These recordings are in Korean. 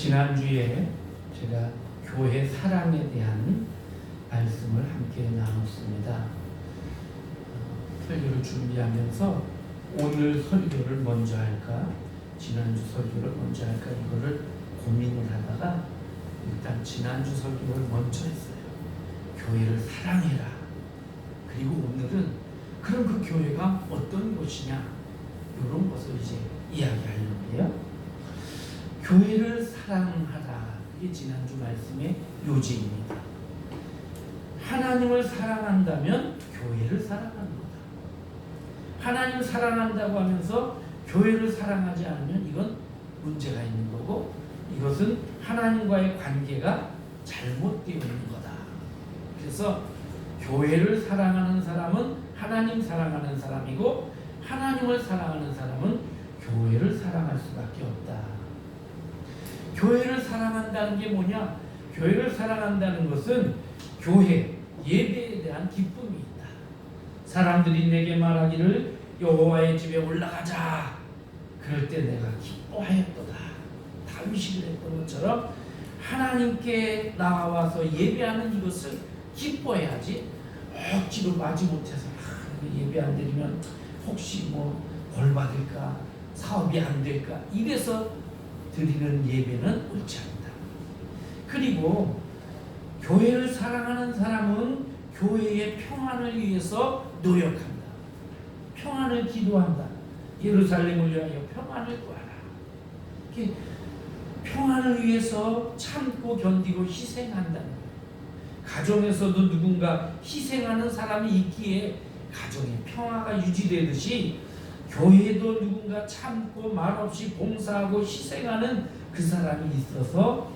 지난주에 제가 교회 사랑에 대한 말씀을 함께 나눴습니다. 설교를 준비하면서 오늘 설교를 먼저 할까, 지난주 설교를 먼저 할까 이거를 고민을 하다가 일단 지난주 설교를 먼저 했어요. 교회를 사랑해라. 그리고 오늘은 그럼 그 교회가 어떤 곳이냐 이런 것을 이제 이야기하려고 해요. 교회를 사랑하라. 이게 지난주 말씀의 요지입니다. 하나님을 사랑한다면 교회를 사랑하는 거다. 하나님을 사랑한다고 하면서 교회를 사랑하지 않으면 이건 문제가 있는 거고, 이것은 하나님과의 관계가 잘못되어 있는 거다. 그래서 교회를 사랑하는 사람은 하나님 사랑하는 사람이고, 하나님을 사랑하는 사람은 교회를 사랑할 수밖에 없다. 교회를 사랑한다는 게 뭐냐? 교회를 사랑한다는 것은 교회, 예배에 대한 기쁨이 있다. 사람들이 내게 말하기를 여호와의 집에 올라가자. 그럴 때 내가 기뻐하였도다. 다윗이 그랬던 것처럼 하나님께 나와서 예배하는 이것을 기뻐해야지, 억지로 마지못해서 예배 안 드리면 혹시 벌 받을까, 사업이 안 될까, 이래서 드리는 예배는 옳지 않다. 그리고 교회를 사랑하는 사람은 교회의 평안을 위해서 노력한다. 평안을 기도한다. 예루살렘을 위하여 평안을 구하라. 평안을 위해서 참고 견디고 희생한다는 거예요. 가정에서도 누군가 희생하는 사람이 있기에 가정의 평화가 유지되듯이 교회도 누군가 참고 말없이 봉사하고 희생하는 그 사람이 있어서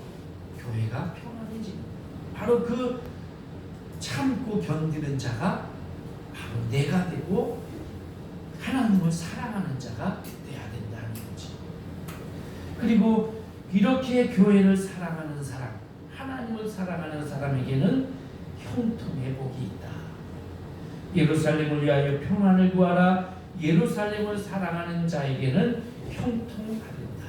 교회가 평안해지는 거예요. 바로 그 참고 견디는 자가 바로 내가 되고 하나님을 사랑하는 자가 돼야 된다는 거지. 그리고 이렇게 교회를 사랑하는 사람, 하나님을 사랑하는 사람에게는 형통의 복이 있다. 예루살렘을 위하여 평안을 구하라. 예루살렘을 사랑하는 자에게는 형통하리로다.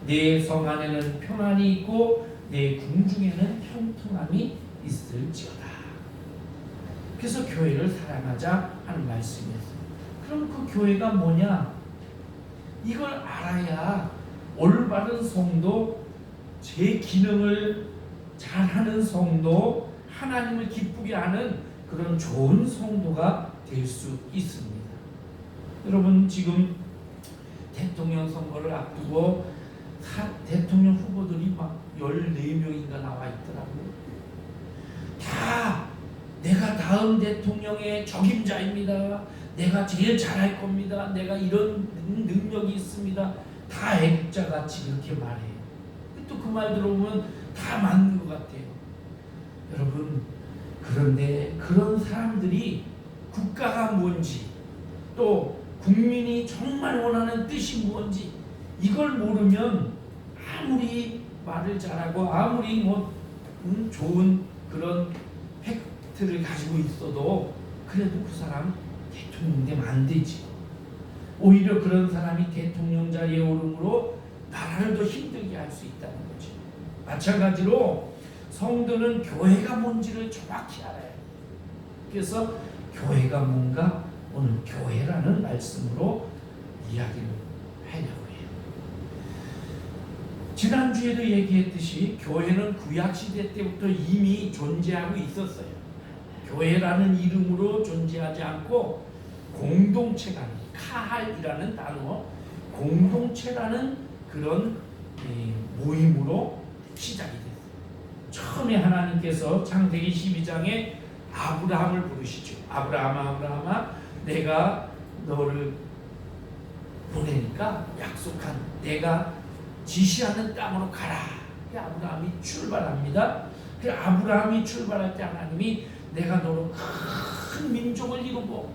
내 성 안에는 평안이 있고 내 궁중에는 형통함이 있을지어다. 그래서 교회를 사랑하자 하는 말씀이었어요. 그럼 그 교회가 뭐냐? 이걸 알아야 올바른 성도, 제 기능을 잘하는 성도, 하나님을 기쁘게 하는 그런 좋은 성도가 될 수 있습니다. 여러분, 지금 대통령 선거를 앞두고 대통령 후보들이 막 14명인가 나와 있더라고요. 다 내가 다음 대통령의 적임자입니다. 내가 제일 잘할 겁니다. 내가 이런 능력이 있습니다. 다 애국자같이 이렇게 말해요. 또 그 말 들어보면 다 맞는 것 같아요. 여러분, 그런데 그런 사람들이 국가가 뭔지, 또 국민이 정말 원하는 뜻이 뭔지 이걸 모르면 아무리 말을 잘하고 아무리 좋은 그런 팩트를 가지고 있어도 그래도 그 사람 대통령 되면 안 되지. 오히려 그런 사람이 대통령 자리에 오름으로 나라를 더 힘들게 할 수 있다는 거지. 마찬가지로 성도는 교회가 뭔지를 정확히 알아야 돼. 그래서 교회가 뭔가 오늘 교회라는 말씀으로 이야기를 하려고 해요. 지난주에도 얘기했듯이 교회는 구약시대 때부터 이미 존재하고 있었어요. 교회라는 이름으로 존재하지 않고 공동체가, 카할이라는 단어, 공동체라는 그런 모임으로 시작이 됐어요. 처음에 하나님께서 창세기 12장에 아브라함을 부르시죠. 아브라함아, 내가 너를 보내니까 약속한 내가 지시하는 땅으로 가라. 아브라함이 출발합니다. 그 아브라함이 출발할 때 하나님이 내가 너로 큰 민족을 이루고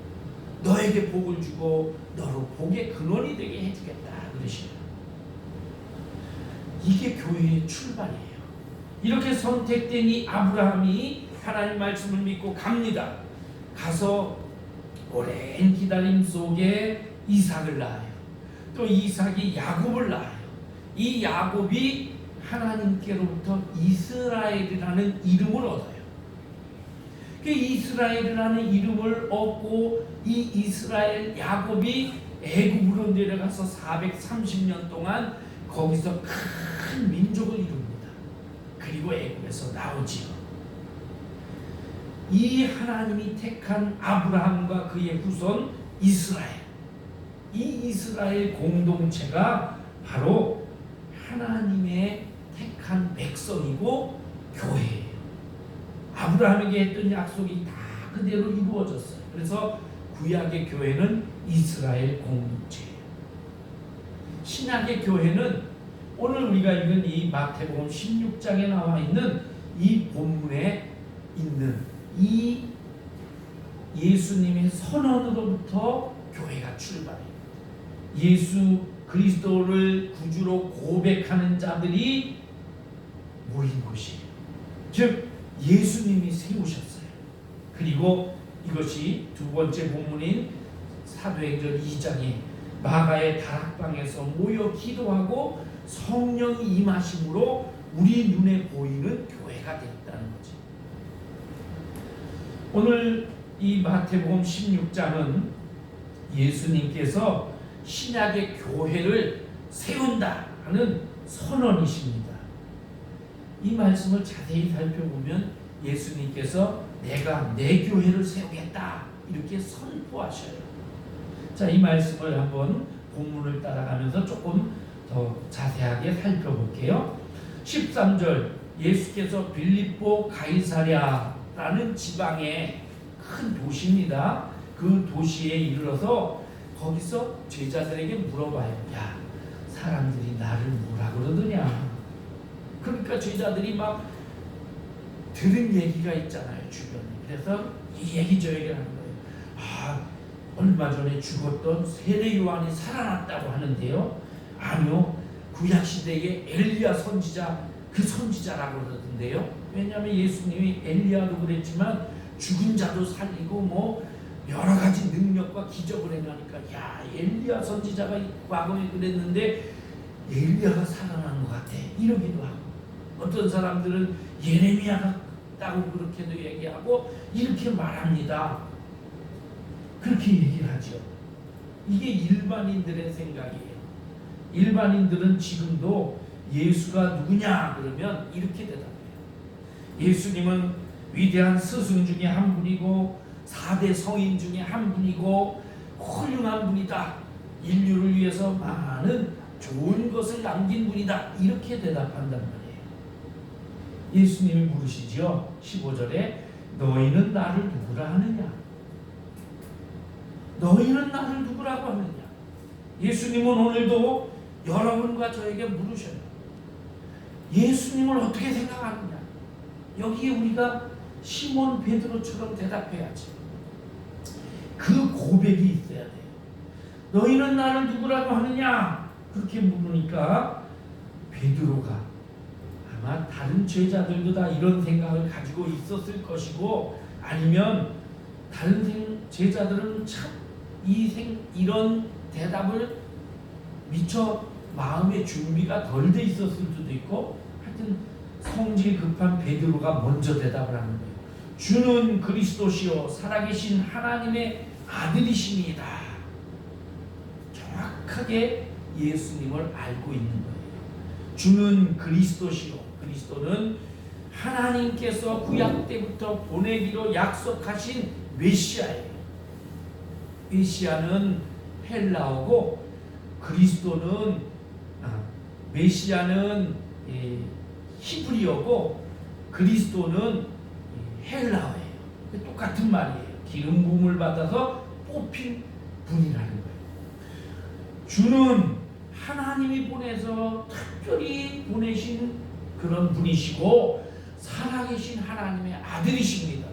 너에게 복을 주고 너로 복의 근원이 되게 해주겠다 그러시죠. 이게 교회의 출발이에요. 이렇게 선택된 이 아브라함이 하나님 말씀을 믿고 갑니다. 가서 오랜 기다림 속에 이삭을 낳아요. 또 이삭이 야곱을 낳아요. 이 야곱이 하나님께로부터 이스라엘이라는 이름을 얻어요. 그 이스라엘이라는 이름을 얻고 이 이스라엘 야곱이 애굽으로 내려가서 430년 동안 거기서 큰 민족을 이룹니다. 그리고 애굽에서 나오지요. 이 하나님이 택한 아브라함과 그의 후손 이스라엘, 이 이스라엘 공동체가 바로 하나님의 택한 백성이고 교회예요. 아브라함에게 했던 약속이 다 그대로 이루어졌어요. 그래서 구약의 교회는 이스라엘 공동체예요. 신약의 교회는 오늘 우리가 읽은 이 마태복음 16장에 나와 있는 이 본문에 있는 이 예수님의 선언으로부터 교회가 출발해요. 예수 그리스도를 구주로 고백하는 자들이 모인 곳이에요. 즉 예수님이 세우셨어요. 그리고 이것이 두 번째 본문인 사도행전 2장에 마가의 다락방에서 모여 기도하고 성령이 임하심으로 우리 눈에 보이는 교회가 됐다는 거죠. 오늘 이 마태복음 16장은 예수님께서 신약의 교회를 세운다 하는 선언이십니다. 이 말씀을 자세히 살펴보면 예수님께서 내가 내 교회를 세우겠다 이렇게 선포하셔요. 자, 이 말씀을 한번 본문을 따라가면서 조금 더 자세하게 살펴볼게요. 13절 예수께서 빌립보 가이사랴라는 지방의 큰 도시입니다. 그 도시에 이르러서 거기서 제자들에게 물어봐요. 야, 사람들이 나를 뭐라 그러더냐? 그러니까 제자들이 막 들은 얘기가 있잖아요, 주변에. 그래서 이 얘기 저 얘기를 하는 거예요. 아, 얼마 전에 죽었던 세례 요한이 살아났다고 하는데요. 아니요, 구약 시대의 엘리야 선지자, 그 선지자라고 그러던데요. 왜냐하면 예수님이 엘리야도 그랬지만 죽은 자도 살리고 뭐 여러 가지 능력과 기적을 행하니까 야, 엘리야 선지자가 과거에 그랬는데 엘리야가 살아난 것 같아 이러기도 하고, 어떤 사람들은 예레미야 같다고 그렇게도 얘기하고 이렇게 말합니다. 그렇게 얘기를 하죠. 이게 일반인들의 생각이에요. 일반인들은 지금도 예수가 누구냐 그러면 이렇게 대답해요. 예수님은 위대한 스승 중에 한 분이고 4대 성인 중에 한 분이고 훌륭한 분이다. 인류를 위해서 많은 좋은 것을 남긴 분이다. 이렇게 대답한단 말이에요. 예수님이 물으시죠. 15절에 너희는 나를 누구라 하느냐? 너희는 나를 누구라고 하느냐? 예수님은 오늘도 여러분과 저에게 물으셔요. 예수님을 어떻게 생각하느냐? 여기에 우리가 시몬 베드로처럼 대답해야지. 그 고백이 있어야 돼요. 너희는 나를 누구라고 하느냐? 그렇게 물으니까 베드로가 아마 다른 제자들도 다 이런 생각을 가지고 있었을 것이고, 아니면 다른 제자들은 참 이런 대답을 미처 마음의 준비가 덜 돼 있었을 수도 있고, 하여튼 성질 급한 베드로가 먼저 대답을 하는 거예요. 주는 그리스도시요 살아계신 하나님의 아들이십니다. 정확하게 예수님을 알고 있는 거예요. 주는 그리스도시요, 그리스도는 하나님께서 구약 때부터 보내기로 약속하신 메시아예요. 메시아는 헬라어고 그리스도는 메시아는 히브리어고 그리스도는 헬라어예요. 똑같은 말이에요. 기름 부음을 받아서 뽑힌 분이라는 거예요. 주는 하나님이 보내서 특별히 보내신 그런 분이시고 살아계신 하나님의 아들이십니다.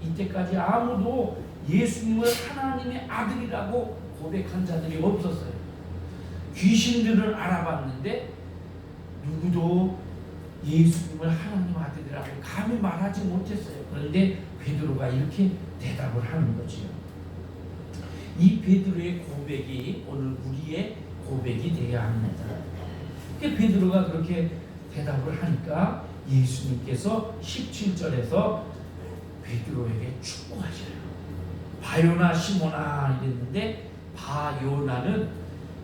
이때까지 아무도 예수님을 하나님의 아들이라고 고백한 자들이 없었어요. 귀신들을 알아봤는데 누구도 예수님을 하나님 아들이라고 감히 말하지 못했어요. 그런데 베드로가 이렇게 대답을 하는 거지요. 이 베드로의 고백이 오늘 우리의 고백이 되어야 합니다. 베드로가 그렇게 대답을 하니까 예수님께서 17절에서 베드로에게 축복하셔요. 바요나 시모나 이랬는데 바요나는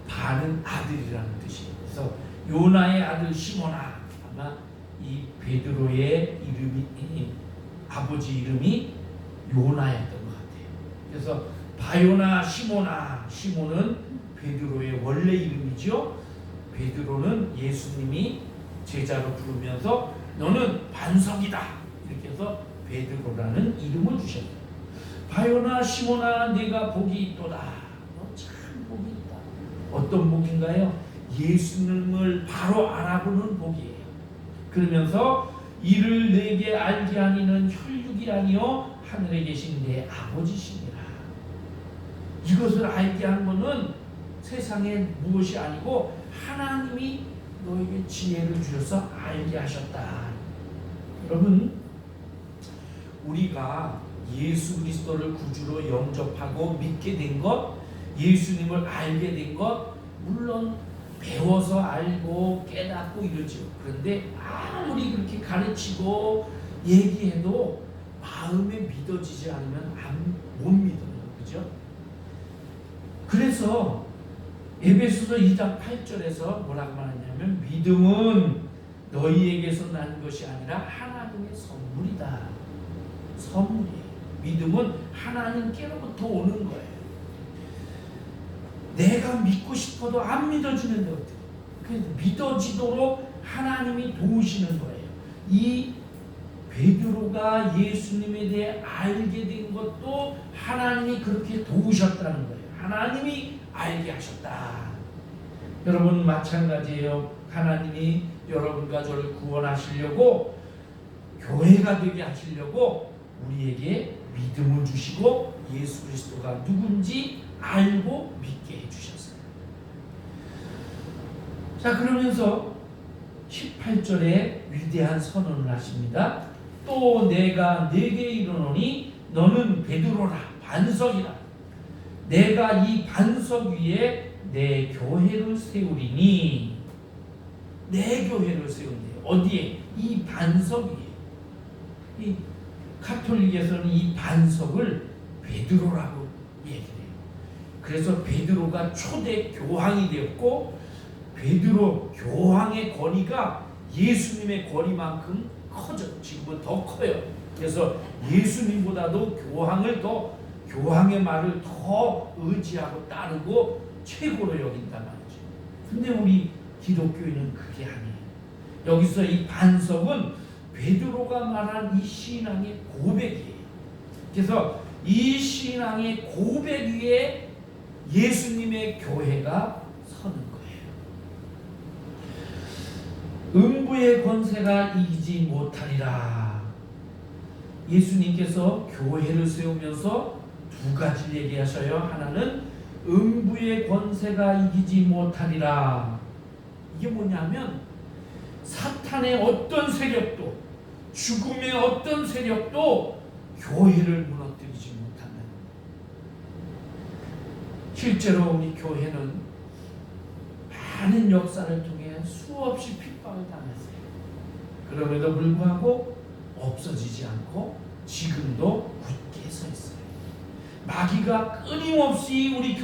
바는 아들이라는 뜻이에요. 그래서 요나의 아들 시모나, 아마 이 베드로의 이름이 아버지 이름이 요나였던 것 같아요. 그래서 바요나 시모나, 시몬은 베드로의 원래 이름이죠. 베드로는 예수님이 제자로 부르면서 너는 반석이다 이렇게 해서 베드로라는 이름을 주셨어요. 바요나 시모나 네가 복이 있도다. 너 참 복이 있다. 어떤 복인가요? 예수님을 바로 알아보는 복이에요. 그러면서 이를 내게 알게 하니는 혈육이 아니요 하늘에 계신 내 아버지시니라. 이것을 알게 한 것은 세상에 무엇이 아니고 하나님이 너에게 지혜를 주셔서 알게 하셨다. 여러분, 우리가 예수 그리스도를 구주로 영접하고 믿게 된 것, 예수님을 알게 된 것, 물론 배워서 알고 깨닫고 이러죠. 그런데 아무리 그렇게 가르치고 얘기해도 마음에 믿어지지 않으면 못 믿어요. 그죠? 그래서 에베소서 2장 8절에서 뭐라고 말하냐면 믿음은 너희에게서 난 것이 아니라 하나님의 선물이다. 선물이에요. 믿음은 하나님께로부터 오는 거예요. 내가 믿고 싶어도 안 믿어지는데 어떻게? 그래서 믿어지도록 하나님이 도우시는 거예요. 이 베드로가 예수님에 대해 알게 된 것도 하나님이 그렇게 도우셨다는 거예요. 하나님이 알게 하셨다. 여러분 마찬가지예요. 하나님이 여러분과 저를 구원하시려고, 교회가 되게 하시려고 우리에게 믿음을 주시고 예수 그리스도가 누군지 알고 믿게 해주셨어요. 자, 그러면서 18절에 위대한 선언을 하십니다. 또 내가 네게 이르노니 너는 베드로라, 반석이라. 내가 이 반석 위에 내 교회를 세우리니. 내 교회를 세운대요. 어디에? 이 반석 위에. 이 가톨릭에서는 이 반석을 베드로라고 얘기해요. 그래서 베드로가 초대 교황이 되었고, 베드로 교황의 권위가 예수님의 권위만큼 커져. 지금은 더 커요. 그래서 예수님보다도 교황의 말을 더 의지하고 따르고 최고로 여긴단 말이죠. 근데 우리 기독교인은 그게 아니에요. 여기서 이 반석은 베드로가 말한 이 신앙의 고백이에요. 그래서 이 신앙의 고백 위에 예수님의 교회가 서는 거예요. 음부의 권세가 이기지 못하리라. 예수님께서 교회를 세우면서 두 가지 얘기하셔요. 하나는 음부의 권세가 이기지 못하리라. 이게 뭐냐면 사탄의 어떤 세력도, 죽음의 어떤 세력도 교회를 무너뜨리지 못한다는 거예요. 실제로 우리 교회는 많은 역사를 통해 수없이 핍박을 당했어요. 그럼에도 불구하고 없어지지 않고 지금도 굳게 서 있어요. 마귀가 끊임없이 우리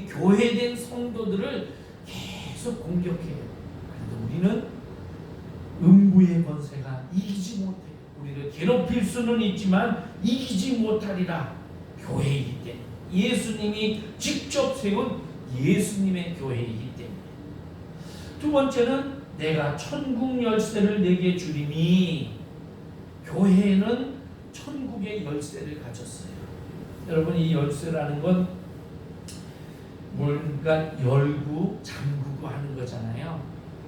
교회된 성도들을 계속 공격해요. 그래도 우리는 음부의 권세가 이기지 못해요. 우리를 괴롭힐 수는 있지만 이기지 못하리라. 교회이기 때문에, 예수님이 직접 세운 예수님의 교회이기 때문에. 두 번째는 내가 천국 열쇠를 내게 주리니. 교회는 천국의 열쇠를 가졌어요. 여러분, 이 열쇠라는 건 뭔가 열고 잠그고 하는 거잖아요.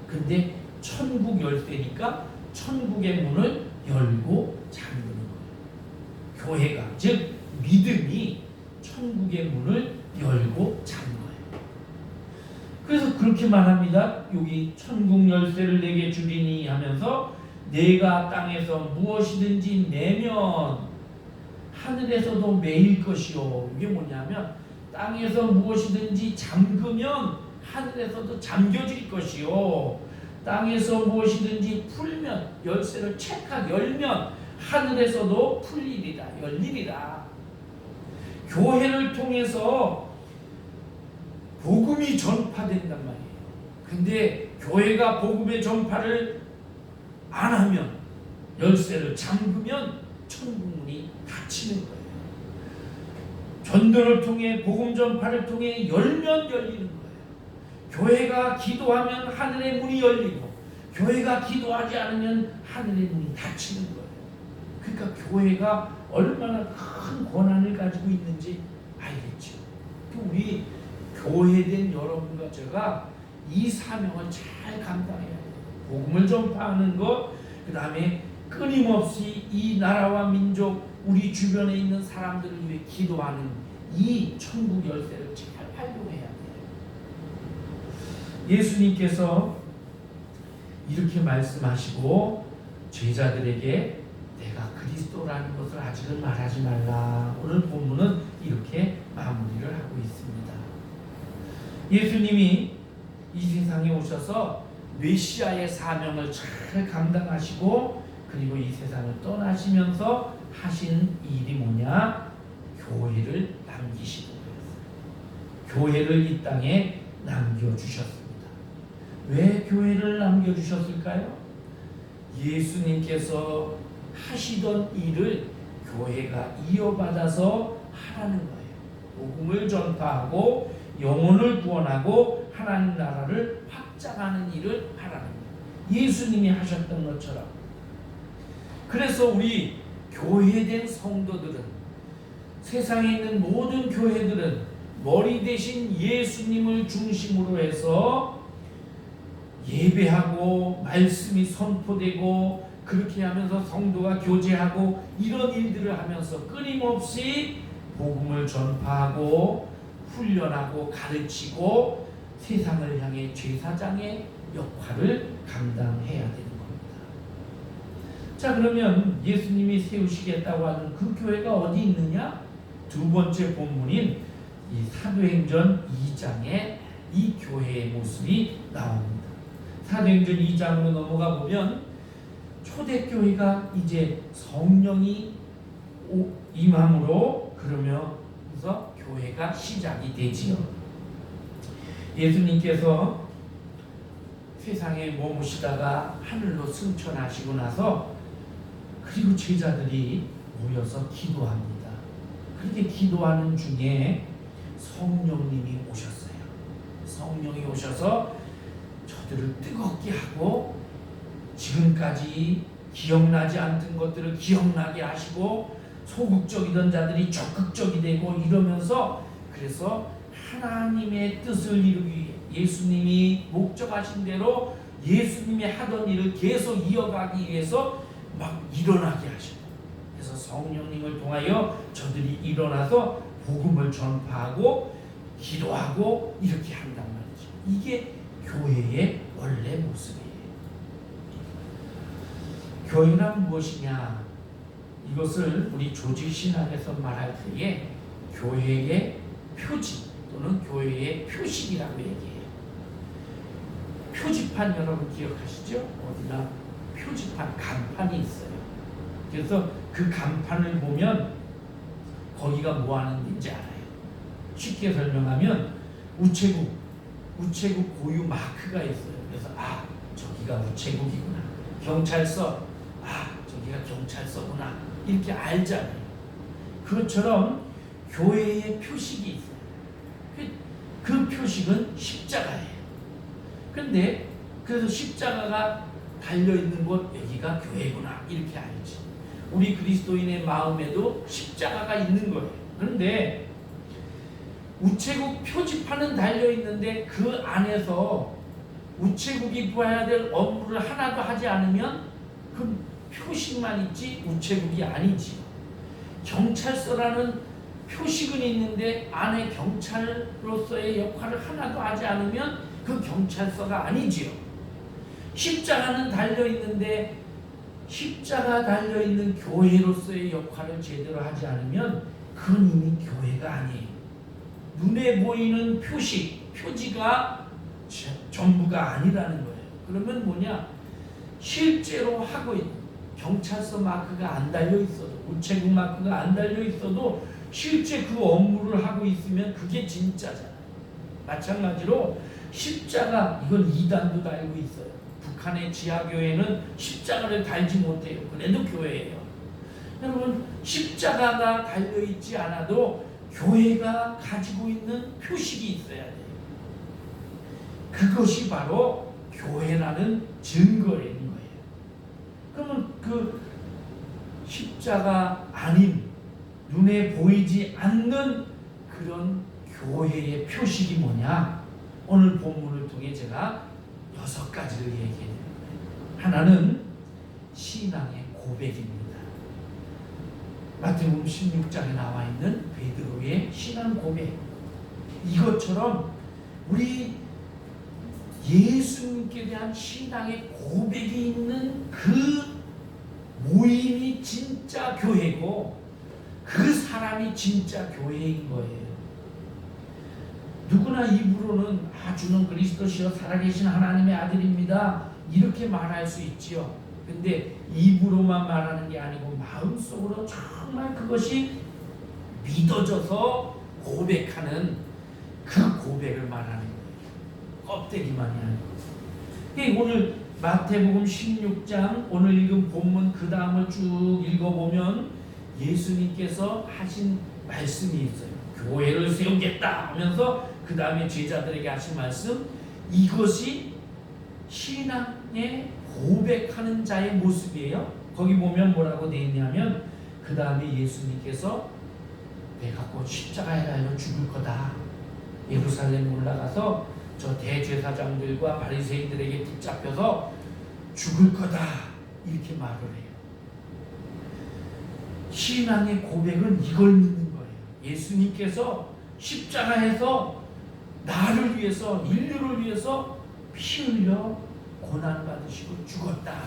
근데 천국 열쇠니까 천국의 문을 열고 잠그는 거예요. 교회가, 즉 믿음이 천국의 문을 열고 잠그는 거예요. 그래서 그렇게 말합니다. 여기 천국 열쇠를 내게 주리니 하면서 내가 땅에서 무엇이든지 내면 하늘에서도 매일 것이요. 이게 뭐냐면 땅에서 무엇이든지 잠그면 하늘에서도 잠겨질 것이요. 땅에서 무엇이든지 풀면, 열쇠를 찰칵 열면 하늘에서도 풀리리라, 열리리라. 교회를 통해서 복음이 전파된단 말이에요. 근데 교회가 복음의 전파를 안 하면, 열쇠를 잠그면 천국문이 닫히는 거예요. 전도를 통해, 복음 전파를 통해 열면 열리는 거예요. 교회가 기도하면 하늘의 문이 열리고, 교회가 기도하지 않으면 하늘의 문이 닫히는 거예요. 그러니까 교회가 얼마나 큰 권한을 가지고 있는지 알겠죠. 우리 교회된 여러분과 제가 이 사명을 잘 감당해야 돼요. 복음을 전파하는 것, 그 다음에 끊임없이 이 나라와 민족, 우리 주변에 있는 사람들을 위해 기도하는 이 천국 열쇠를 잘 활용해야 돼요. 예수님께서 이렇게 말씀하시고 제자들에게 내가 그리스도라는 것을 아직은 말하지 말라. 오늘 본문은 이렇게 마무리를 하고 있습니다. 예수님이 이 세상에 오셔서 메시아의 사명을 잘 감당하시고, 그리고 이 세상을 떠나시면서 하신 일이 뭐냐? 교회를 남기시는 거였어요. 교회를 이 땅에 남겨주셨습니다. 왜 교회를 남겨주셨을까요? 예수님께서 하시던 일을 교회가 이어받아서 하라는 거예요. 복음을 전파하고 영혼을 구원하고 하나님 나라를 확장하는 일을 하라는 거예요. 예수님이 하셨던 것처럼. 그래서 우리 교회된 성도들은, 세상에 있는 모든 교회들은 머리 대신 예수님을 중심으로 해서 예배하고 말씀이 선포되고, 그렇게 하면서 성도가 교제하고 이런 일들을 하면서 끊임없이 복음을 전파하고 훈련하고 가르치고 세상을 향해 제사장의 역할을 감당해야 되는 겁니다. 자, 그러면 예수님이 세우시겠다고 하는 그 교회가 어디 있느냐? 두 번째 본문인 이 사도행전 2장에 이 교회의 모습이 나옵니다. 사도행전 2장으로 넘어가 보면 초대교회가 이제 성령이 임함으로, 그러면서 교회가 시작이 되지요. 예수님께서 세상에 머무시다가 하늘로 승천하시고 나서, 그리고 제자들이 모여서 기도합니다. 그렇게 기도하는 중에 성령님이 오셨어요. 성령이 오셔서 저들을 뜨겁게 하고, 지금까지 기억나지 않던 것들을 기억나게 하시고, 소극적이던 자들이 적극적이 되고 이러면서, 그래서 하나님의 뜻을 이루기 위해 예수님이 목적하신 대로 예수님이 하던 일을 계속 이어가기 위해서 막 일어나게 하셨다. 그래서 성령님을 통하여 저들이 일어나서 복음을 전파하고 기도하고 이렇게 한단 말이죠. 이게 교회의 원래 모습이에요. 교회란 무엇이냐? 이것을 우리 조직신학에서 말할 때에 교회의 표지 또는 교회의 표식이라고 얘기해요. 표지판 여러분 기억하시죠? 어디나 표지판, 간판이 있어요. 그래서 그 간판을 보면 거기가 뭐 하는 데인지 알아요. 쉽게 설명하면 우체국 고유 마크가 있어요. 그래서 저기가 우체국이구나. 경찰서, 저기가 경찰서구나. 이렇게 알잖아요. 그것처럼 교회의 표식이 있어요. 그 표식은 십자가예요. 근데 그래서 십자가가 달려있는 곳, 여기가 교회구나. 이렇게 알지. 우리 그리스도인의 마음에도 십자가가 있는 거예요. 그런데 우체국 표지판은 달려있는데 그 안에서 우체국이 봐야 될 업무를 하나도 하지 않으면 그 표식만 있지 우체국이 아니지. 경찰서라는 표식은 있는데 안에 경찰로서의 역할을 하나도 하지 않으면 그 경찰서가 아니지요. 십자가는 달려있는데 십자가 달려있는 교회로서의 역할을 제대로 하지 않으면 그건 이미 교회가 아니에요. 눈에 보이는 표식, 표지가 전부가 아니라는 거예요. 그러면 뭐냐? 실제로 하고 있는 경찰서 마크가 안 달려 있어도, 우체국 마크가 안 달려 있어도 실제 그 업무를 하고 있으면 그게 진짜잖아요. 마찬가지로 십자가, 이건 이단도 달고 있어요. 북한의 지하교회는 십자가를 달지 못해요. 그래도 교회예요. 여러분, 십자가가 달려있지 않아도 교회가 가지고 있는 표식이 있어야 돼요. 그것이 바로 교회라는 증거라는 거예요. 그러면 그 십자가 아닌, 눈에 보이지 않는 그런 교회의 표식이 뭐냐? 오늘 본문을 통해 제가 6가지를 얘기해 드립니다. 하나는 신앙의 고백입니다. 마태복음 16장에 나와 있는 베드로의 신앙 고백. 이것처럼 우리 예수님께 대한 신앙의 고백이 있는 그 모임이 진짜 교회고, 그 사람이 진짜 교회인 거예요. 누구나 입으로는 주는 그리스도시요 살아계신 하나님의 아들입니다, 이렇게 말할 수 있지요. 근데 입으로만 말하는 게 아니고 마음속으로 정말 그것이 믿어져서 고백하는 그 고백을 말하는 거예요. 껍데기만이 아니고. 오늘 마태복음 16장 오늘 읽은 본문 그 다음을 쭉 읽어보면 예수님께서 하신 말씀이 있어요. 교회를 세우겠다 하면서 그 다음에 제자들에게 하신 말씀, 이것이 신앙의 고백하는 자의 모습이에요. 거기 보면 뭐라고 되어 있냐면, 그 다음에 예수님께서 내가 곧 십자가에 달려 죽을 거다, 예루살렘 올라가서 저 대제사장들과 바리새인들에게 붙잡혀서 죽을 거다, 이렇게 말을 해요. 신앙의 고백은 이걸 믿는 거예요. 예수님께서 십자가에서 나를 위해서, 인류를 위해서 피 흘려 고난받으시고 죽었다,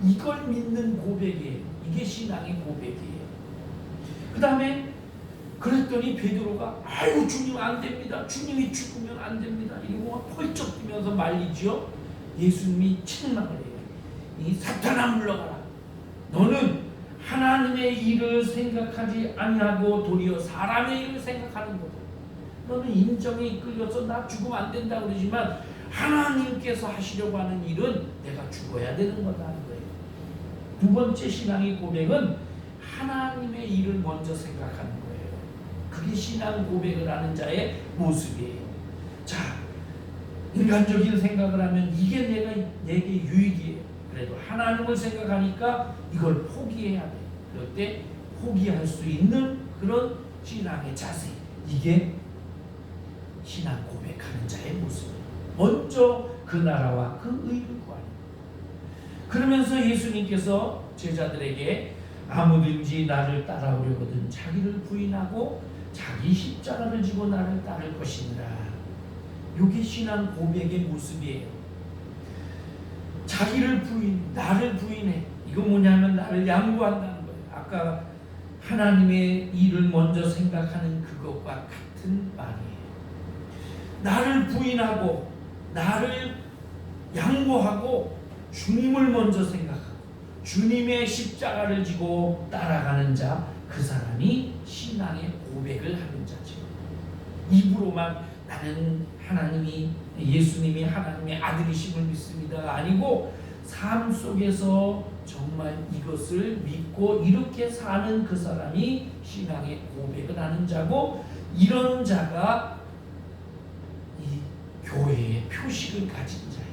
이걸 믿는 고백이에요. 이게 신앙의 고백이에요. 그 다음에 그랬더니 베드로가 아이고 주님 안 됩니다, 주님이 죽으면 안 됩니다, 이러고 펄쩍 뛰면서 말리죠. 예수님이 책망을 해요. 이 사탄아 물러가라, 너는 하나님의 일을 생각하지 아니하고 도리어 사람의 일을 생각하는 거다. 너는 인정에 이끌려서 나 죽으면 안 된다 그러지만 하나님께서 하시려고 하는 일은 내가 죽어야 되는 거다 하는 거예요. 두 번째 신앙의 고백은 하나님의 일을 먼저 생각하는 거예요. 그게 신앙 고백을 하는 자의 모습이에요. 자, 인간적인 생각을 하면 이게 내게 유익이에요. 그래도 하나님을 생각하니까 이걸 포기해야 돼. 그럴 때 포기할 수 있는 그런 신앙의 자세, 이게 신앙 고백하는 자의 모습이에요. 먼저 그 나라와 그 의를 구하는. 그러면서 예수님께서 제자들에게 아무든지 나를 따라오려거든 자기를 부인하고 자기 십자가를 지고 나를 따를 것이니라. 이게 신앙 고백의 모습이에요. 자기를 나를 부인해. 이거 뭐냐면 나를 양보한다는 거예요. 아까 하나님의 일을 먼저 생각하는 그것과 같은 말이에요. 나를 부인하고 나를 양보하고 주님을 먼저 생각하고 주님의 십자가를 지고 따라가는 자, 그 사람이 신앙의 고백을 하는 자죠. 입으로만 나는 예수님이 하나님의 아들이심을 믿습니다가 아니고 삶 속에서 정말 이것을 믿고 이렇게 사는 그 사람이 신앙의 고백을 하는 자고, 이런 자가 이 교회의 표식을 가진 자예요.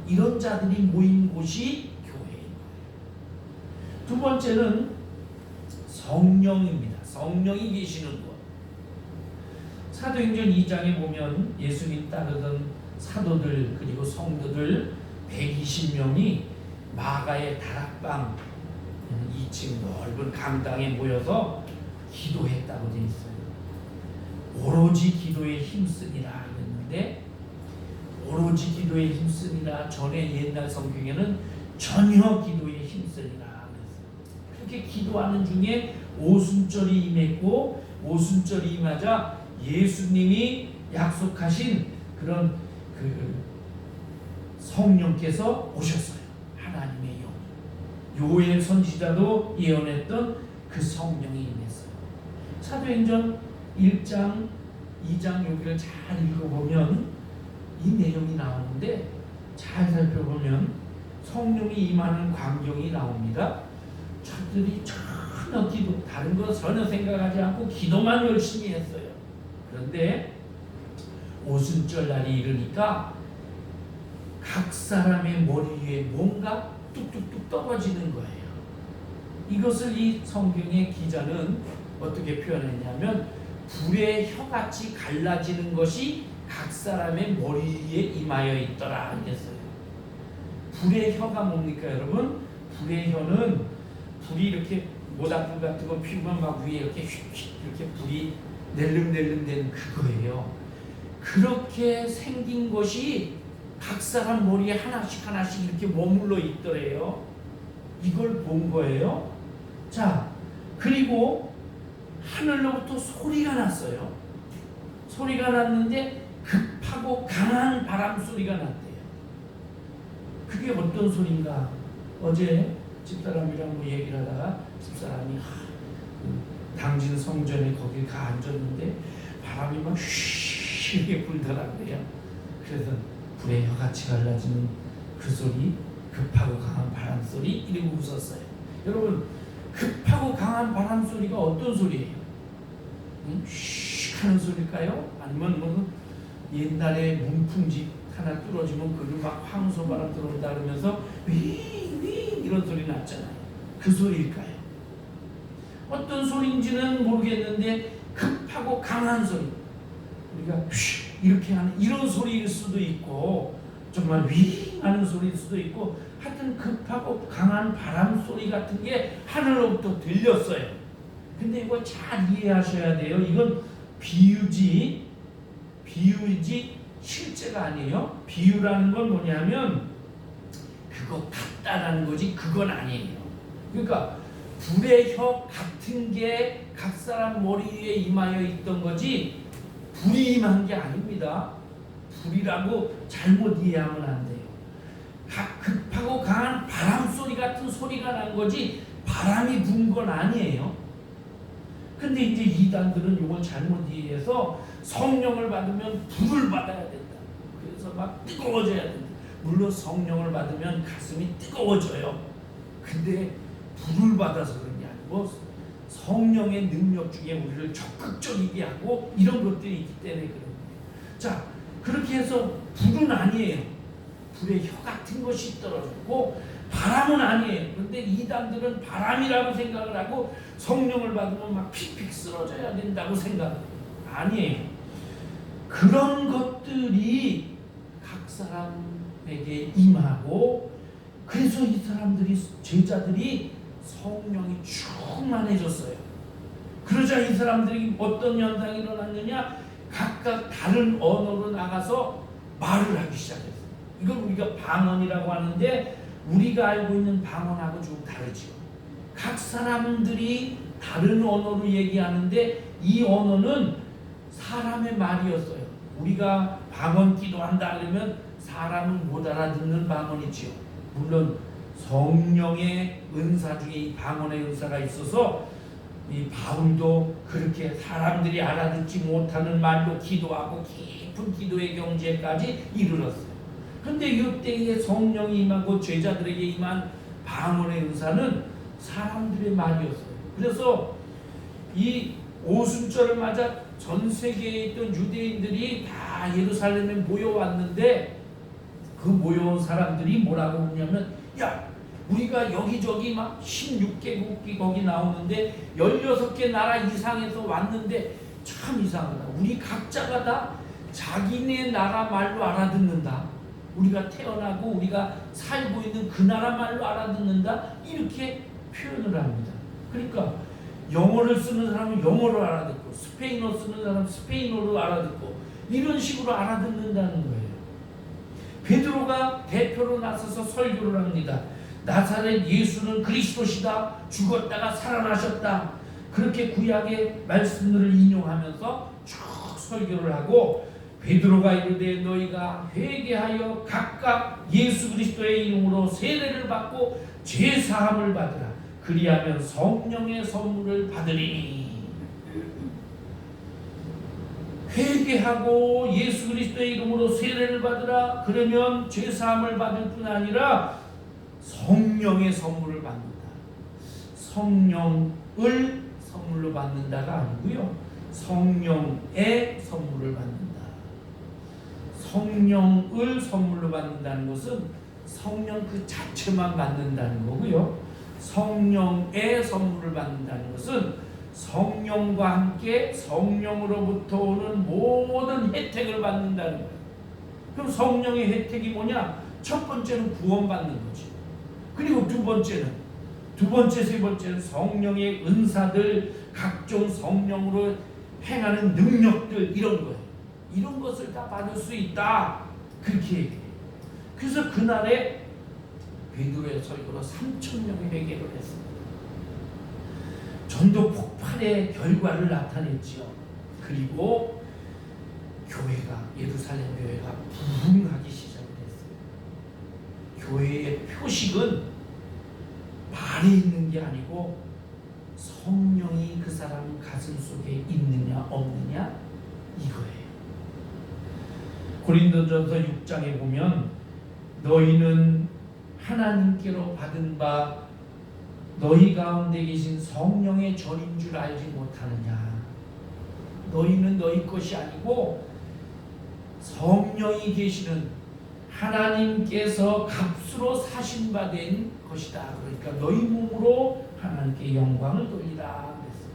이런 자들이 모인 곳이 교회인 거예요. 두 번째는 성령입니다. 성령이 계시는 곳. 사도행전 2장에 보면 예수님 따르던 사도들 그리고 성도들 120명이 마가의 다락방 2층 넓은 강당에 모여서 기도했다고 되어 있어요. 오로지 기도에 힘쓰니라 했는데, 오로지 기도에 힘쓰니라 전에 옛날 성경에는 전혀 기도에 힘쓰니라 그랬어요. 그렇게 기도하는 중에 오순절이 임했고, 오순절이 임하자 예수님이 약속하신 그런 성령께서 오셨어요. 하나님의 영. 요엘 선지자도 예언했던 그 성령이 임했어요. 사도행전 1장, 2장 여기를 잘 읽어보면 이 내용이 나오는데 잘 살펴보면 성령이 임하는 광경이 나옵니다. 저들이 전혀 기도, 다른 거 전혀 생각하지 않고 기도만 열심히 했어요. 그런데 오순절 날이 이르니까 각 사람의 머리 위에 뭔가 뚝뚝뚝 떨어지는 거예요. 이것을 이 성경의 기자는 어떻게 표현했냐면 불의 혀같이 갈라지는 것이 각 사람의 머리 위에 임하여 있더라 이랬어요. 불의 혀가 뭡니까 여러분? 불의 혀는 불이 이렇게 모닥불 같은 거 피우면 막 위에 이렇게 휙휙 이렇게 불이 낼름낼름 되는 그거예요. 그렇게 생긴 것이 각 사람 머리에 하나씩 하나씩 이렇게 머물러 있더래요. 이걸 본 거예요. 자, 그리고 하늘로부터 소리가 났어요. 소리가 났는데 급하고 강한 바람 소리가 났대요. 그게 어떤 소리인가? 어제 집사람이랑 뭐 얘기를 하다가 집사람이 당진 성전에 거기 가 앉았는데 바람이 막 휘게 불더라고요. 그래서 불의 혀같이 갈라지는 그 소리, 급하고 강한 바람 소리 이러고 웃었어요. 여러분, 급하고 강한 바람 소리가 어떤 소리예요? 슉 하는 소리일까요? 아니면 뭐 옛날에 문풍지 하나 뚫어지면 그걸 막 황소바람 들어온다 그러면서 윙윙 이런 소리 났잖아요. 그 소리일까요? 어떤 소리인지는 모르겠는데 급하고 강한 소리, 우리가 슉 이렇게 하는 이런 소리일 수도 있고 정말 윙 하는 소리일 수도 있고 하여튼 급하고 강한 바람 소리 같은 게 하늘로부터 들렸어요. 근데 이거 잘 이해하셔야 돼요. 이건 비유지 실제가 아니에요. 비유라는 건 뭐냐면 그거 같다라는 거지 그건 아니에요. 그러니까 불의 혀 같은 게 각 사람 머리 위에 임하여 있던 거지 불이 임한 게 아닙니다. 불이라고 잘못 이해하면 안 돼요. 급하고 강한 바람 소리 같은 소리가 난 거지 바람이 분 건 아니에요. 근데 이제 이단들은 이걸 잘못 이해해서 성령을 받으면 불을 받아야 된다. 그래서 막 뜨거워져야 된다. 물론 성령을 받으면 가슴이 뜨거워져요. 근데 불을 받아서 그런 게 아니고 성령의 능력 중에 우리를 적극적이게 하고 이런 것들이 있기 때문에 그런 거예요. 자, 그렇게 해서 불은 아니에요. 불의 혀 같은 것이 떨어졌고 바람은 아니에요. 그런데 이단들은 바람이라고 생각을 하고 성령을 받으면 막 픽픽 쓰러져야 된다고 생각해요. 아니에요. 그런 것들이 각 사람에게 임하고 그래서 이 사람들이 제자들이 성령이 충만해졌어요. 그러자 이 사람들이 어떤 현상이 일어났느냐? 각각 다른 언어로 나가서 말을 하기 시작했어요. 이걸 우리가 방언이라고 하는데 우리가 알고 있는 방언하고 좀 다르죠. 각 사람들이 다른 언어로 얘기하는데 이 언어는 사람의 말이었어요. 우리가 방언 기도한다 그러면 사람은 못 알아듣는 방언이지요. 물론 성령의 은사 중에 이 방언의 은사가 있어서 이 바울도 그렇게 사람들이 알아듣지 못하는 말로 기도하고 깊은 기도의 경지에까지 이르렀어요. 근데 이때에 성령이 임하고 제자들에게 임한 방언의 은사는 사람들의 말이었어요. 그래서 이 오순절을 맞아 전 세계에 있던 유대인들이 다 예루살렘에 모여왔는데 그 모여온 사람들이 뭐라고 하냐면 야, 우리가 여기저기 막 16개국이 거기 나오는데 16개 나라 이상에서 왔는데 참 이상하다. 우리 각자가 다 자기네 나라 말로 알아듣는다. 우리가 태어나고 우리가 살고 있는 그 나라 말로 알아듣는다. 이렇게 표현을 합니다. 그러니까 영어를 쓰는 사람은 영어로 알아듣고 스페인어 쓰는 사람은 스페인어로 알아듣고 이런 식으로 알아듣는다는 거예요. 베드로가 대표로 나서서 설교를 합니다. 나사렛 예수는 그리스도시다. 죽었다가 살아나셨다. 그렇게 구약의 말씀들을 인용하면서 쭉 설교를 하고 베드로가 이르되 너희가 회개하여 각각 예수 그리스도의 이름으로 세례를 받고 죄 사함을 받으라. 그리하면 성령의 선물을 받으리니. 회개하고 예수 그리스도의 이름으로 세례를 받으라. 그러면 죄 사함을 받을 뿐 아니라 성령의 선물을 받는다. 성령을 선물로 받는다가 아니고요, 성령의 선물을 받는다. 성령을 선물로 받는다는 것은 성령 그 자체만 받는다는 거고요, 성령의 선물을 받는다는 것은 성령과 함께 성령으로부터 오는 모든 혜택을 받는다는 거예요. 그럼 성령의 혜택이 뭐냐? 첫 번째는 구원받는 거지. 그리고 두 번째, 세 번째는 성령의 은사들, 각종 성령으로 행하는 능력들, 이런 거예요. 이런 것을 다 받을 수 있다. 그렇게 얘기해요. 그래서 그날에 베드로의 설교로 3,000명이 회개를 했습니다. 전도 폭발의 결과를 나타냈지요. 그리고 예루살렘 교회가 부흥하기 시작을 했어요. 교회의 표식은 말에 있는 게 아니고 성령이 그 사람 가슴 속에 있느냐 없느냐 이거예요. 고린도전서 6장에 보면 너희는 하나님께로 받은 바 너희 가운데 계신 성령의 전인 줄 알지 못하느냐. 너희는 너희 것이 아니고 성령이 계시는 하나님께서 값으로 사신 바 된 것이다. 그러니까 너희 몸으로 하나님께 영광을 돌리라 그랬어요.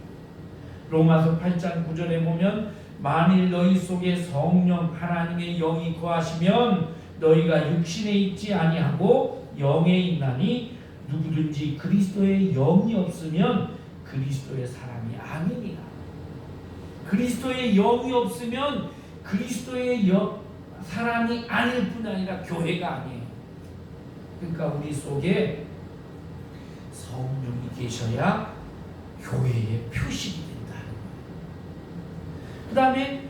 로마서 8장 9절에 보면 만일 너희 속에 성령 하나님의 영이 거하시면 너희가 육신에 있지 아니하고 영에 있나니 누구든지 그리스도의 영이 없으면 그리스도의 사람이 아니니라. 그리스도의 영이 없으면 그리스도의 사람이 아닐 뿐 아니라 교회가 아니에요. 그러니까 우리 속에 성령이 계셔야 교회의 표식이 된다는 거예요. 그 다음에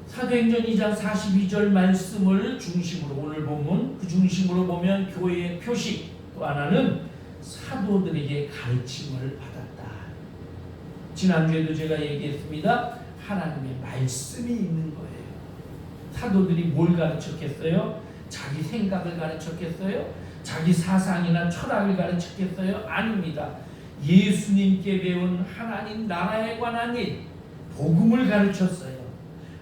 사도행전 2장 42절 말씀을 중심으로, 오늘 본문 그 중심으로 보면 교회의 표식, 또 하나는 사도들에게 가르침을 받았다. 지난주에도 제가 얘기했습니다. 하나님의 말씀이 있는 거예요. 사도들이 뭘 가르쳤겠어요? 자기 생각을 가르쳤겠어요? 자기 사상이나 철학을 가르쳤겠어요? 아닙니다. 예수님께 배운 하나님 나라에 관한 일, 복음을 가르쳤어요.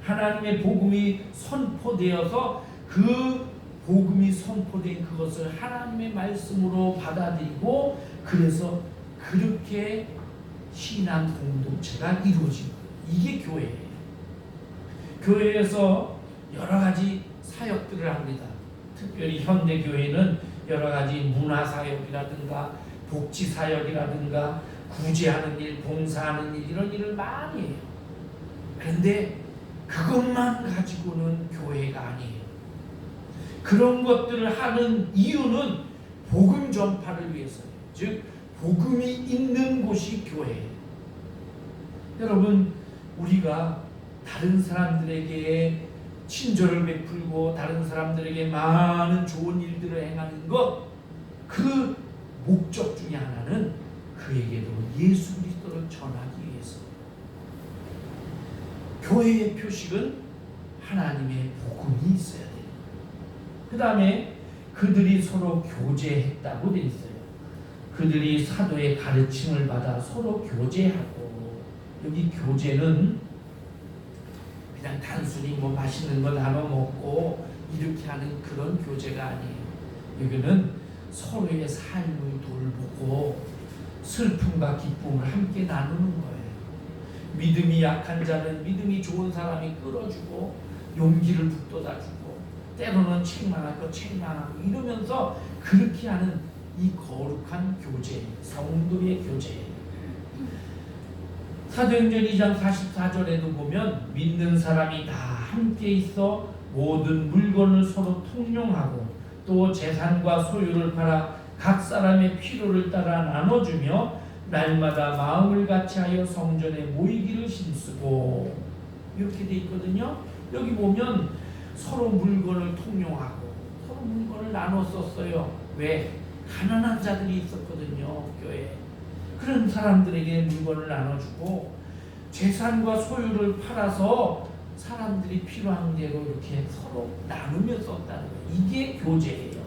하나님의 복음이 선포되어서 그 복음이 선포된 그것을 하나님의 말씀으로 받아들이고, 그래서 그렇게 신앙 공동체가 이루어진 거예요. 이게 교회예요. 교회에서 여러 가지 사역들을 합니다. 특별히 현대 교회는 여러 가지 문화 사역이라든가 복지 사역이라든가 구제하는 일, 봉사하는 일, 이런 일을 많이 해요. 그런데 그것만 가지고는 교회가 아니에요. 그런 것들을 하는 이유는 복음 전파를 위해서예요. 즉 복음이 있는 곳이 교회예요. 여러분, 우리가 다른 사람들에게 친절을 베풀고 다른 사람들에게 많은 좋은 일들을 행하는 것, 그 목적 중에 하나는 그에게도 예수 그리스도를 전하기 위해서. 교회의 표식은 하나님의 복음이 있어야 돼요. 그 다음에 그들이 서로 교제했다고 되어 있어요. 그들이 사도의 가르침을 받아 서로 교제하고, 여기 교제는 그냥 단순히 뭐 맛있는 거 나눠 먹고 이렇게 하는 그런 교제가 아니에요. 여기는 서로의 삶을 돌보고 슬픔과 기쁨을 함께 나누는 거예요. 믿음이 약한 자는 믿음이 좋은 사람이 끌어주고 용기를 북돋아주고, 때로는 책망할 거 책망하고, 이러면서 그렇게 하는 이 거룩한 교제, 성도의 교제예요. 사도행전 2장 44절에도 보면 믿는 사람이 다 함께 있어 모든 물건을 서로 통용하고 또 재산과 소유를 팔아 각 사람의 필요를 따라 나눠주며 날마다 마음을 같이하여 성전에 모이기를 힘쓰고, 이렇게 돼 있거든요. 여기 보면 서로 물건을 통용하고 서로 물건을 나눠 썼어요. 왜? 가난한 자들이 있었거든요. 교회에. 그런 사람들에게 물건을 나눠주고 재산과 소유를 팔아서 사람들이 필요한 대로 이렇게 서로 나누며 썼다는 거예요. 이게 교제예요.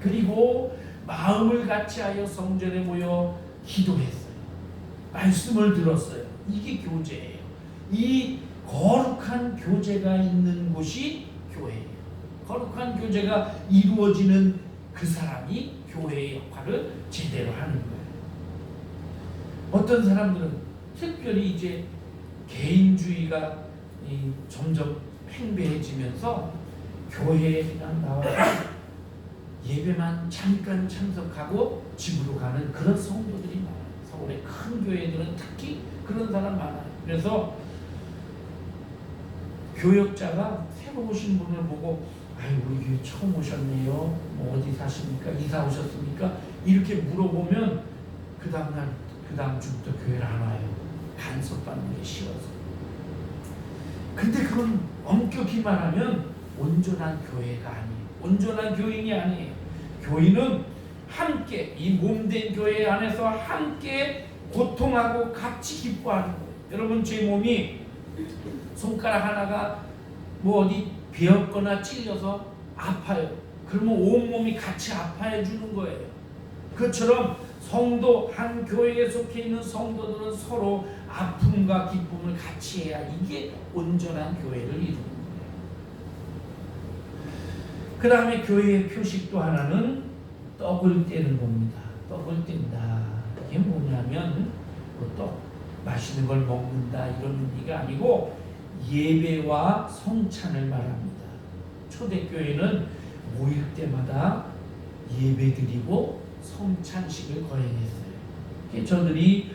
그리고 마음을 같이하여 성전에 모여 기도했어요. 말씀을 들었어요. 이게 교제예요. 이 거룩한 교제가 있는 곳이 교회예요. 거룩한 교제가 이루어지는 그 사람이 교회의 역할을 제대로 하는 거예요. 어떤 사람들은 특별히 이제 개인주의가 점점 팽배해지면서 교회에 그냥 나와서 예배만 잠깐 참석하고 집으로 가는 그런 성도들이 많아요. 서울의 큰 교회들은 특히 그런 사람 많아요. 그래서 교역자가 새로 오신 분을 보고 아유 우리 교회 처음 오셨네요. 뭐 어디 사십니까? 이사 오셨습니까? 이렇게 물어보면 그 다음날 그 다음 주부터 교회를 안 와요. 간섭받는 게 쉬워서. 근데 그건 엄격히 말하면 온전한 교회가 아니에요. 온전한 교인이 아니에요. 교인은 함께 이 몸된 교회 안에서 함께 고통하고 같이 기뻐하는 거예요. 여러분 제 몸이 손가락 하나가 뭐 어디 베었거나 찔려서 아파요. 그러면 온몸이 같이 아파해 주는 거예요. 그처럼 성도 한 교회에 속해 있는 성도들은 서로 아픔과 기쁨을 같이 해야 이게 온전한 교회를 이루는 거예요. 그 다음에 교회의 표식 또 하나는 떡을 떼는 겁니다. 떡을 뗀다. 이게 뭐냐면 떡 맛있는 걸 먹는다 이런 의미가 아니고 예배와 성찬을 말합니다. 초대교회는 모일 때마다 예배드리고 성찬식을 거행했어요. 저들이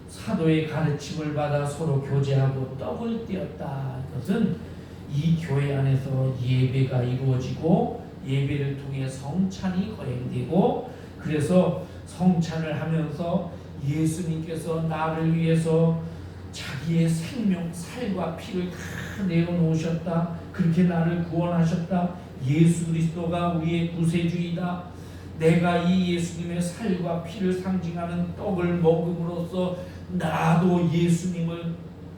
사도의 가르침을 받아 서로 교제하고 떡을 떼었다. 이것은 이 교회 안에서 예배가 이루어지고 예배를 통해 성찬이 거행되고 그래서 성찬을 하면서 예수님께서 나를 위해서 자기의 생명, 살과 피를 다 내어놓으셨다. 그렇게 나를 구원하셨다. 예수 그리스도가 우리의 구세주이다. 내가 이 예수님의 살과 피를 상징하는 떡을 먹음으로써 나도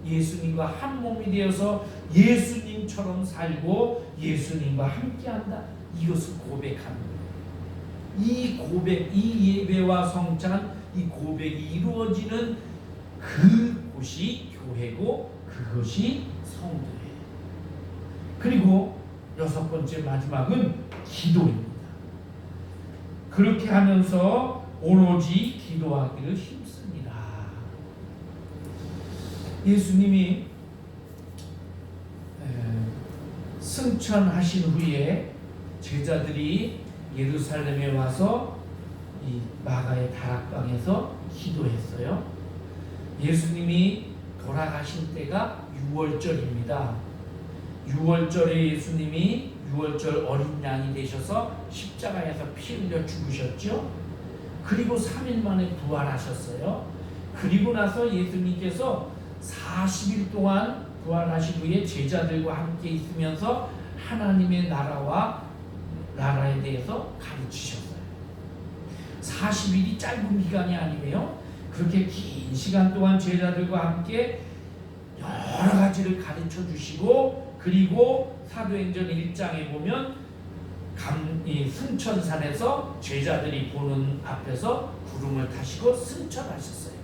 예수님과 한 몸이 되어서 예수님처럼 살고 예수님과 함께한다. 이것을 고백하는 거예요. 이 고백, 이 예배와 성찬, 이 고백이 이루어지는 그곳이 교회고 그것이 성도예요. 그리고 여섯 번째 마지막은 기도입니다. 그렇게 하면서 오로지 기도하기를 힘씁니다. 예수님이 승천하신 후에 제자들이 예루살렘에 와서 이 마가의 다락방에서 기도했어요. 예수님이 돌아가신 때가 6월절입니다. 6월절에 예수님이 6월절 어린 양이 되셔서 십자가에서 피 흘려 죽으셨죠. 그리고 3일 만에 부활하셨어요. 그리고 나서 예수님께서 40일 동안 부활하신 후에 제자들과 함께 있으면서 하나님의 나라에 대해서 가르치셨어요. 40일이 짧은 기간이 아니에요. 그렇게 긴 시간 동안 제자들과 함께 여러 가지를 가르쳐 주시고 그리고 사도행전 1장에 보면 승천산에서 제자들이 보는 앞에서 구름을 타시고 승천하셨어요.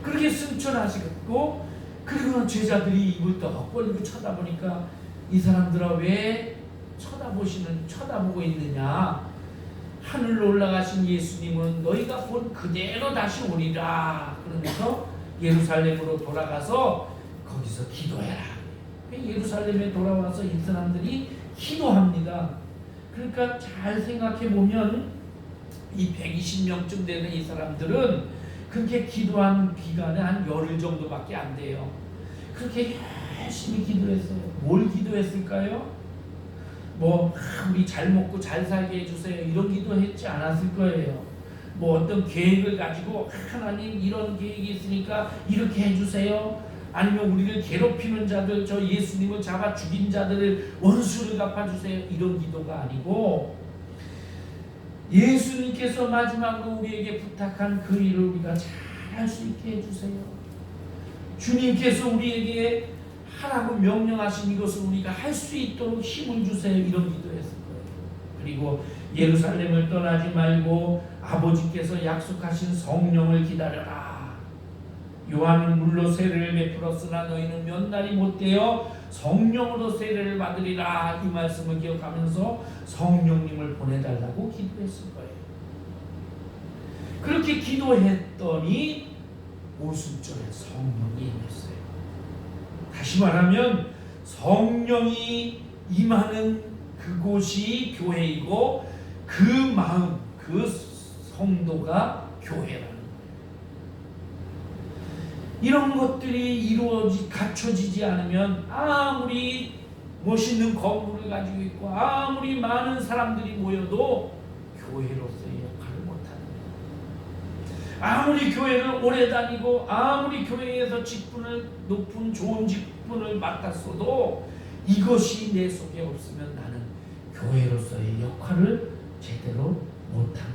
그렇게 승천하시고 그리고 제자들이 입을 떡 벌리고 쳐다보니까 이 사람들아 왜 쳐다보고 있느냐. 하늘로 올라가신 예수님은 너희가 본 그대로 다시 오리라. 그러면서 예루살렘으로 돌아가서 거기서 기도해라. 예루살렘에 돌아와서 이 사람들이 기도합니다. 그러니까 잘 생각해 보면 이 120명쯤 되는 이 사람들은 그렇게 기도한 기간이 한 열흘 정도밖에 안 돼요. 그렇게 열심히 기도했어요. 뭘 기도했을까요? 뭐 우리 잘 먹고 잘 살게 해주세요 이런 기도했지 않았을 거예요. 뭐 어떤 계획을 가지고 하나님 이런 계획이 있으니까 이렇게 해주세요. 아니면 우리를 괴롭히는 자들, 저 예수님을 잡아 죽인 자들을 원수를 갚아주세요, 이런 기도가 아니고 예수님께서 마지막으로 우리에게 부탁한 그 일을 우리가 잘 할 수 있게 해주세요. 주님께서 우리에게 하라고 명령하신 이것을 우리가 할 수 있도록 힘을 주세요, 이런 기도했을 거예요. 그리고 예루살렘을 떠나지 말고 아버지께서 약속하신 성령을 기다려라. 요한은 물로 세례를 베풀었으나 너희는 몇 날이 못되어 성령으로 세례를 받으리라. 이 말씀을 기억하면서 성령님을 보내달라고 기도했을 거예요. 그렇게 기도했더니 오순절에 성령이 임했어요. 다시 말하면 성령이 임하는 그곳이 교회이고 그 마음, 그 성도가 교회라는 거예요. 이런 것들이 갖춰지지 않으면 아무리 멋있는 건물을 가지고 있고 아무리 많은 사람들이 모여도 교회로서의 역할을 못하는 거예요. 아무리 교회를 오래 다니고 아무리 교회에서 직분을 높은 좋은 직분을 맡았어도 이것이 내 속에 없으면 나는 교회로서의 역할을 제대로 못하는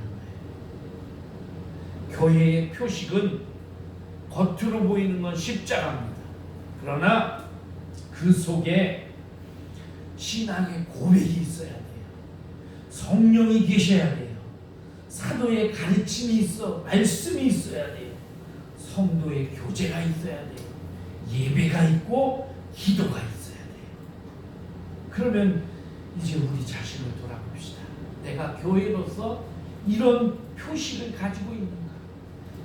거예요. 교회의 표식은 겉으로 보이는 건 십자가입니다. 그러나 그 속에 신앙의 고백이 있어야 돼요. 성령이 계셔야 돼요. 사도의 가르침이 있어, 말씀이 있어야 돼요. 성도의 교제가 있어야 돼요. 예배가 있고 기도가 있어야 돼요. 그러면 이제 우리 자신을 돌아봅시다. 내가 교회로서 이런 표식을 가지고 있는가?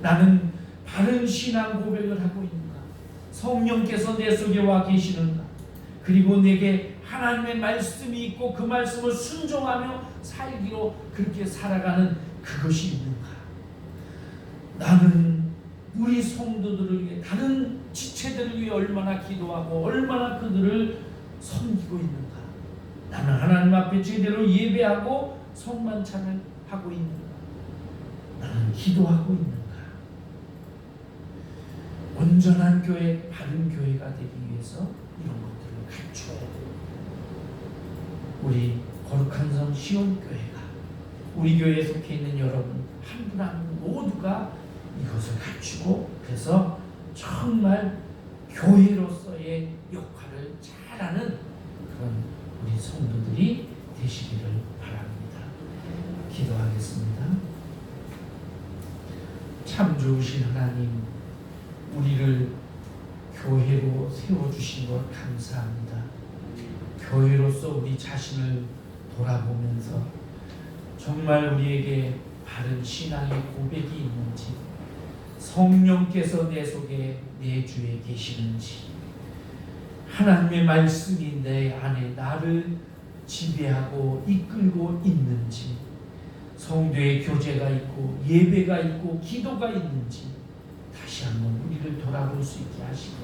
나는 바른 신앙 고백을 하고 있는가? 성령께서 내 속에 와 계시는가? 그리고 내게 하나님의 말씀이 있고 그 말씀을 순종하며 살기로 그렇게 살아가는 그것이 있는가? 나는 우리 성도들을 위해, 다른 지체들을 위해 얼마나 기도하고 얼마나 그들을 섬기고 있는가? 나는 하나님 앞에 제대로 예배하고 성만찬을 하고 있는가? 나는 기도하고 있는가? 온전한 교회, 바른 교회가 되기 위해서 이런 것들을 갖춰야 돼요. 우리 거룩한 성 시온교회가, 우리 교회에 속해 있는 여러분 한 분 한 분 모두가 이것을 갖추고, 그래서 정말 교회로서의 역할을 잘하는 그런 우리 성도들이 되시기를 바랍니다. 기도하겠습니다. 참 좋으신 하나님, 우리를 교회로 세워주신 것 감사합니다. 교회로서 우리 자신을 돌아보면서 정말 우리에게 바른 신앙의 고백이 있는지, 성령께서 내 속에 내 주에 계시는지, 하나님의 말씀이 내 안에 나를 지배하고 이끌고 있는지, 성도의 교제가 있고 예배가 있고 기도가 있는지 다시 한번 우리를 돌아볼 수 있게 하시고,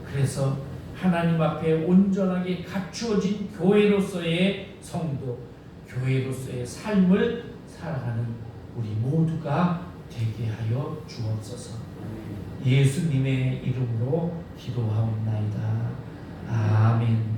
그래서 하나님 앞에 온전하게 갖추어진 교회로서의 성도, 교회로서의 삶을 살아가는 우리 모두가 되게 하여 주옵소서. 예수님의 이름으로 기도하옵나이다. 아멘.